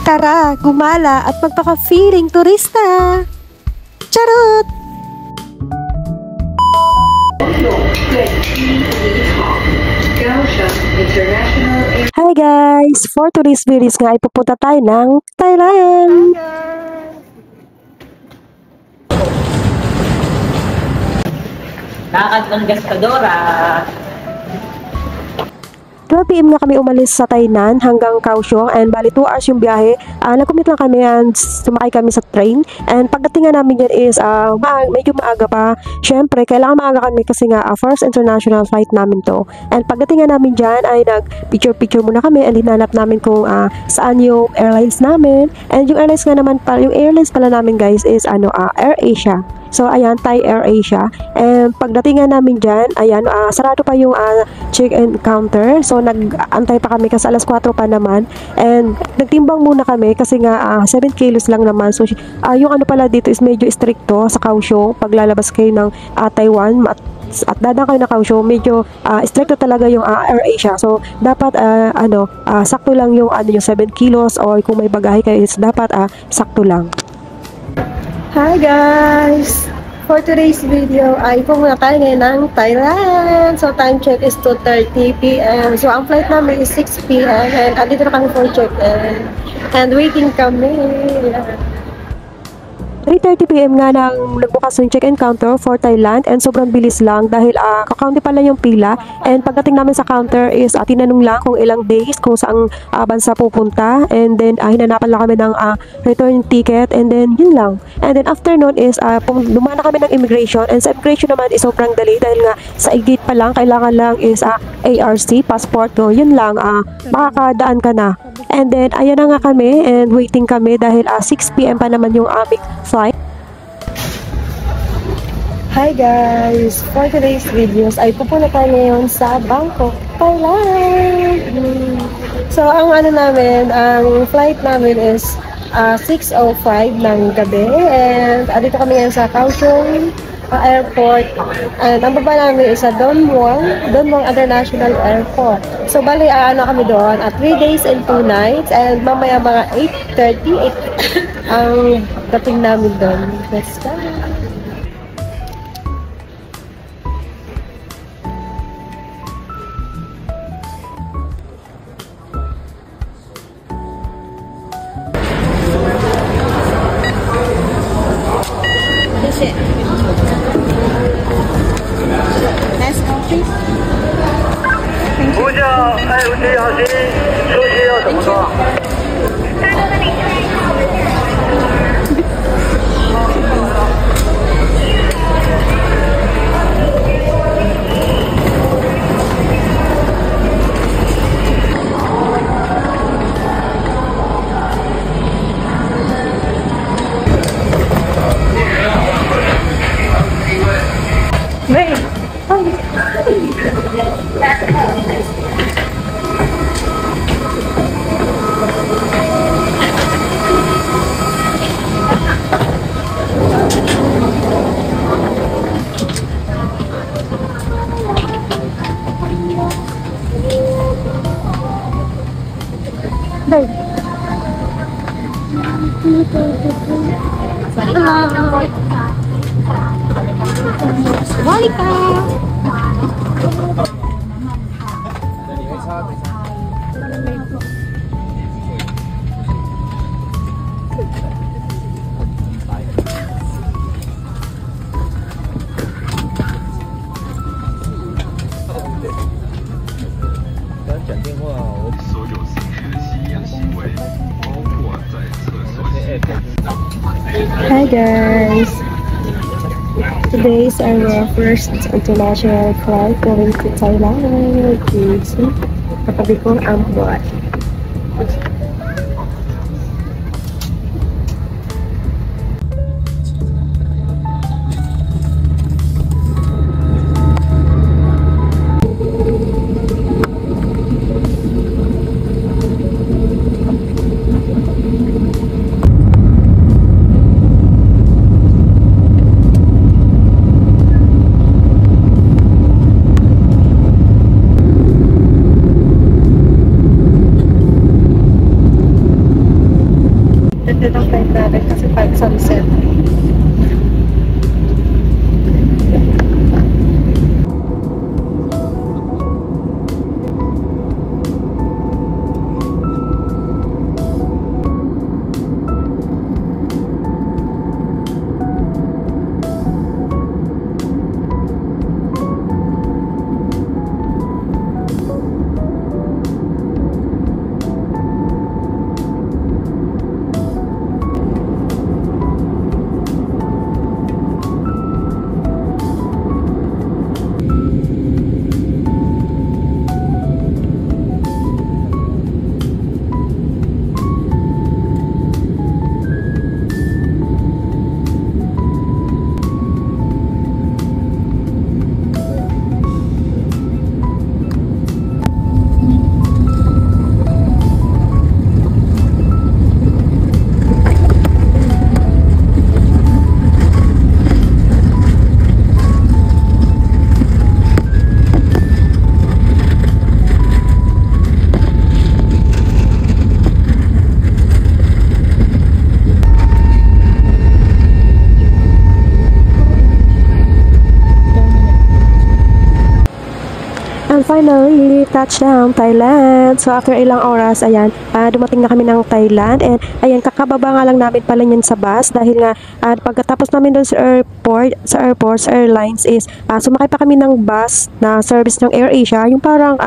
Tara, gumala at magpaka-feeling turista! Charot! Hi guys! For today's videos nga ay pupunta tayo ng Thailand! Nakakatang gastadora. 12 PM nga kami umalis sa Tainan hanggang Kaohsiung and bali 2 hours yung biyahe. Nag-commute lang kami and sumakay kami sa train. And pagdating nga namin dyan is medyo maaga pa. Syempre, kailangan maaga kami kasi nga first international flight namin to. And pagdating nga namin dyan ay nag-picture muna kami and hinanap namin kung saan yung airlines namin. And yung airlines nga naman pala, yung airlines pala namin guys is Air Asia. So, ayan, Thai Air Asia. And pagdating nga namin dyan, ayan, sarado pa yung check-in counter. So, nag-antay pa kami kasi alas 4 pa naman. And nagtimbang muna kami kasi nga 7 kilos lang naman. So, yung pala dito is medyo stricto sa Kaohsiung. Pag lalabas kayo ng Taiwan at dadaan kayo na Kaohsiung, medyo stricto talaga yung Air Asia. So, dapat sakto lang yung 7 kilos or kung may bagahe kayo is dapat sakto lang. Hi guys! For today's video ay pumunta tayo ngayon ng Thailand. So time check is 2:30 PM. So ang flight namin is 6 PM and andito na kami for check-in. And waiting kami. 3:30 PM nga nang nagbukas yung check-in counter for Thailand and sobrang bilis lang dahil kakaunti pa lang yung pila and pagdating namin sa counter is tinanong lang kung ilang days kung saang bansa pupunta and then hinanapan lang kami ng return ticket and then yun lang. And then after nun is dumaan na kami ng immigration and sa immigration naman is sobrang dali dahil nga sa gate pa lang kailangan lang is ARC, passport ko, yun lang, makakadaan ka na. And then ayan na nga kami and waiting kami dahil 6 PM pa naman yung aming flight. Hi guys! For today's videos ay pupunta tayo ngayon sa Bangkok, Thailand! So ang ang flight namin is 6:05 ng gabi and andito kami ngayon sa Kaohsiung Airport and ang baba namin is sa Don Muang International Airport. So bali kami doon 3 days and 2 nights and mamaya mga 8:30 ang dating namin doon. Let's go! Nice coffee. 呼叫爱无机小心，出去要怎么做？ Hi guys! Today is our first international flight going to Thailand. You see, katabi ko ang buwan. sunset. And finally, touchdown, Thailand. So, after ilang oras, ayan, dumating na kami ng Thailand. And, ayan, kakababa nga lang namin pala yun sa bus. Dahil nga, pagkatapos namin doon sa airlines is, sumakay pa kami ng bus na service ng AirAsia. Yung parang,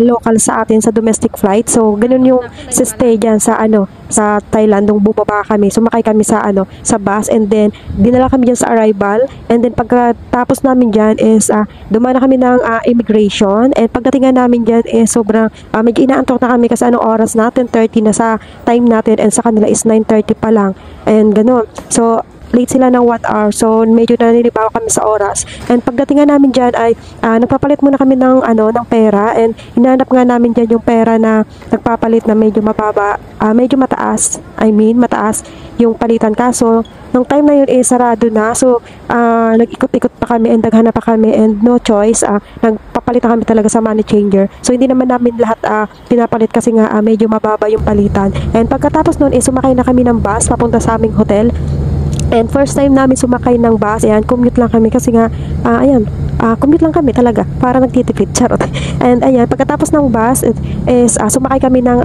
local sa atin sa domestic flight. So, ganun yung stay dyan sa sa Thailand nung bumaba kami. Sumakay kami sa sa bus, and then dinala kami dyan sa arrival, and then pagkatapos namin dyan is dumaan na kami ng immigration, and pagdating nga namin dyan is sobrang medyo inaantok na kami kasi anong oras natin, 10:30 na sa time natin, and sa kanila is 9:30 pa lang, and ganun. So late sila ng 1 hour, so medyo naninibago kami sa oras. And pagdating nga namin dyan ay nagpapalit muna kami ng ng pera, and hinanap nga namin dyan yung pera na nagpapalit na medyo mababa, medyo mataas, mataas yung palitan, kaso nung time na yun sarado na. So nag-ikot-ikot pa kami and naghanap pa kami, and no choice, nagpapalit na kami talaga sa money changer. So hindi naman namin lahat pinapalit kasi nga medyo mababa yung palitan. And pagkatapos nun sumakay na kami ng bus papunta sa aming hotel. And first time namin sumakay ng bus, ayan, commute lang kami kasi nga, commute lang kami talaga, para nagtitipid, charot. And ayan, pagkatapos ng bus, sumakay kami ng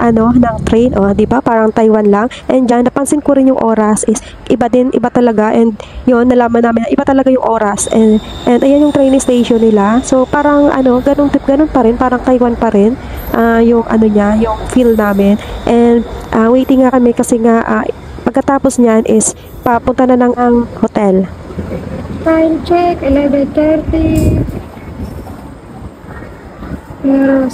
train, di ba, parang Taiwan lang. And dyan, napansin ko rin yung oras is, iba talaga, and yun, nalaman namin na iba talaga yung oras. And ayan yung train station nila. So, parang, ganun pa rin, parang Taiwan pa rin, yung yung feel namin. And, waiting nga kami kasi nga, pagkatapos niyan is papunta na ng ang hotel. Time check, 11:30. Pero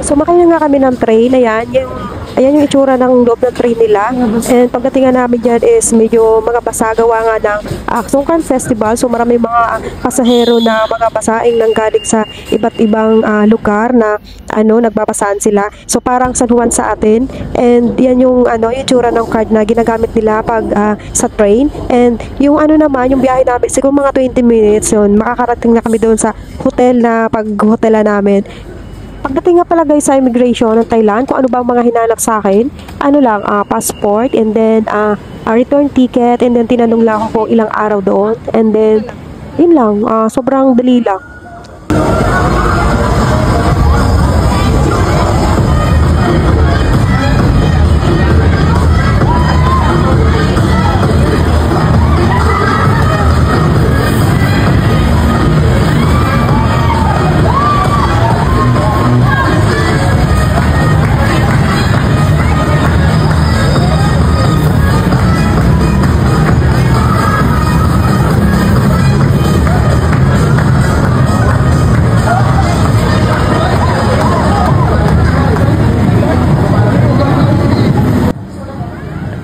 sumakay na nga kami ng train. Ayan yung itsura ng loob ng train nila. And pagdating nga namin dyan is medyo mga basa, gawa nga ng Songkran Festival. So marami mga pasahero na mga basaing nanggaling sa iba't ibang lugar na nagbabasaan sila. So parang San Juan sa atin. And yan yung yung itsura ng card na ginagamit nila pag sa train. And yung naman, yung biyahe namin, siguro mga 20 minutes yun. Makakarating na kami doon sa hotel na pag-hotela namin. Pagdating nga pala guys sa immigration ng Thailand, kung ano bang mga hinanap sa akin, passport, and then return ticket, and then tinanong lang ako kung ilang araw doon, and then yun lang, sobrang dali lang.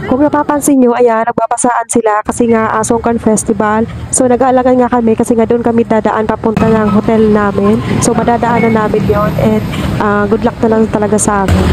Kung napapansin nyo, ayan, nagbabasaan sila kasi nga Songkran Festival. So nag-aalagan nga kami kasi nga doon kami dadaan papunta ng hotel namin. So madadaanan namin yon, and good luck na lang talaga sa amin.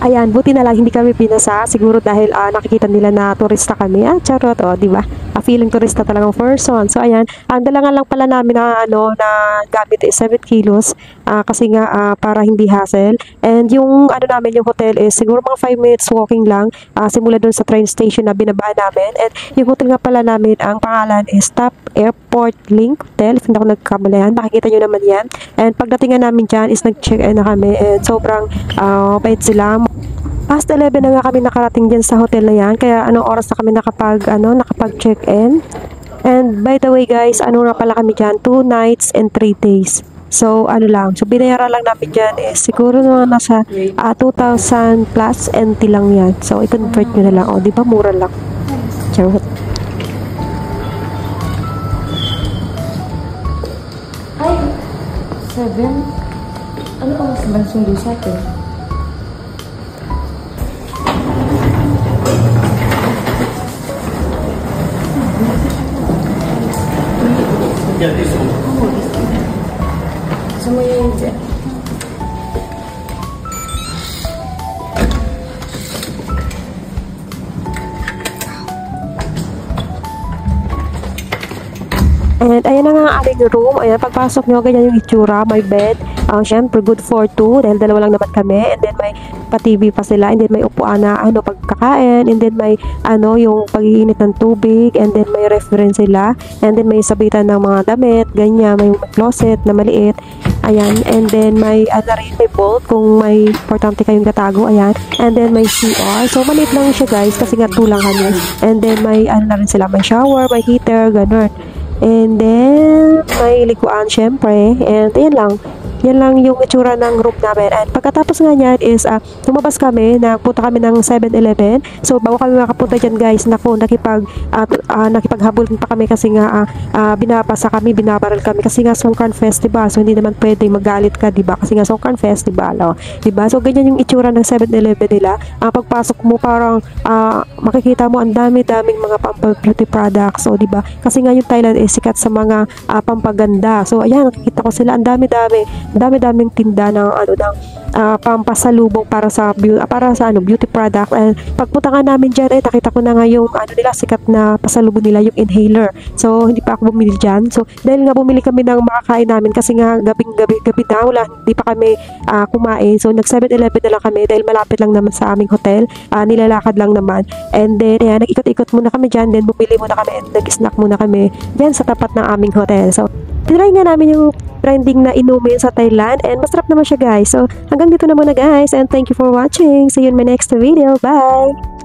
ayan, buti na lang hindi kami pinasa. Siguro dahil nakikita nila na turista kami. Charot, di ba? Feeling turista talagang person. So, ayan, ang dalangan lang pala namin na, na gamit is 7 kilos. Kasi nga, para hindi hassle. And yung, namin, yung hotel is siguro mga 5 minutes walking lang. Simula doon sa train station na binabaan namin. And yung hotel nga pala namin, ang pangalan is Top Airport Link Hotel. If hindi ako nagkamalayan, makikita nyo naman yan. And pagdating nga namin dyan is nag-check-in na kami. And sobrang bait sila. Past 11 na nga kami nakarating dyan sa hotel na yan. Kaya anong oras na kami nakapag-check-in. And by the way guys, na pala kami dyan, 2 nights and 3 days. So, So, binayaran lang namin dyan is siguro nasa 2,000 plus NT lang yan. So, i-convert nyo na lang. Di ba? Mura lang. Charot. Ay, 7? Ano pa mas bansundo sa atin? Gusto mo yung jet? And ayan na nga ang aming room. Ayan, pagpasok nyo, ganyan yung itsura. May bed. Syempre, good for 2. Dahil dalawa lang naman kami. And then, may pa-TV pa sila. And then, may upuan na, pagkakain. And then, may, yung pag-iinit ng tubig. And then, may reference sila. And then, may sabitan ng mga damit. Ganyan. May closet na maliit. Ayan. And then, may, may bolt kung may importante kayong katago. Ayan. And then, may CR. So, maliit lang siya, guys. Kasi nga, 2 lang kami. And then, may, na rin sila. May shower, may heater, ganun. And then, may likuan syempre. And yan lang. Yan lang yung itsura ng room namin. And pagkatapos nga niyan is, lumabas kami, nagpunta kami ng 7-Eleven. So, bago kami makapunta dyan guys, nakipaghabol pa kami kasi nga, binabasa kami, binabaral kami. Kasi nga, Songkran Festival. So, hindi naman pwede magalit ka, diba? Kasi nga, Songkran Festival. Diba? So, ganyan yung itsura ng 7-Eleven nila. Pagpasok mo, parang, makikita mo, ang dami-daming mga beauty products. So, diba? Kasi nga, yung Thailand is sikat sa mga pampaganda. So, ayan, nakikita ko sila, ang dami-daming tinda ng pampasalubong para sa beauty product. And pagpunta nga namin diyan nakita ko na nga yung nila sikat na pasalubong nila, yung inhaler. So hindi pa ako bumili diyan. So dahil nga bumili kami ng makakain namin kasi nga gabi na hindi pa kami kumain. So nag 7-Eleven na lang kami dahil malapit lang naman sa aming hotel. Nilalakad lang naman. And then nag-ikot-ikot muna kami diyan, then bumili muna kami and nag-snack muna kami diyan sa tapat ng aming hotel. So tinry nga namin yung trending na inumin sa Thailand and masarap naman siya guys. So hanggang dito na muna guys and thank you for watching. See you in my next video. Bye!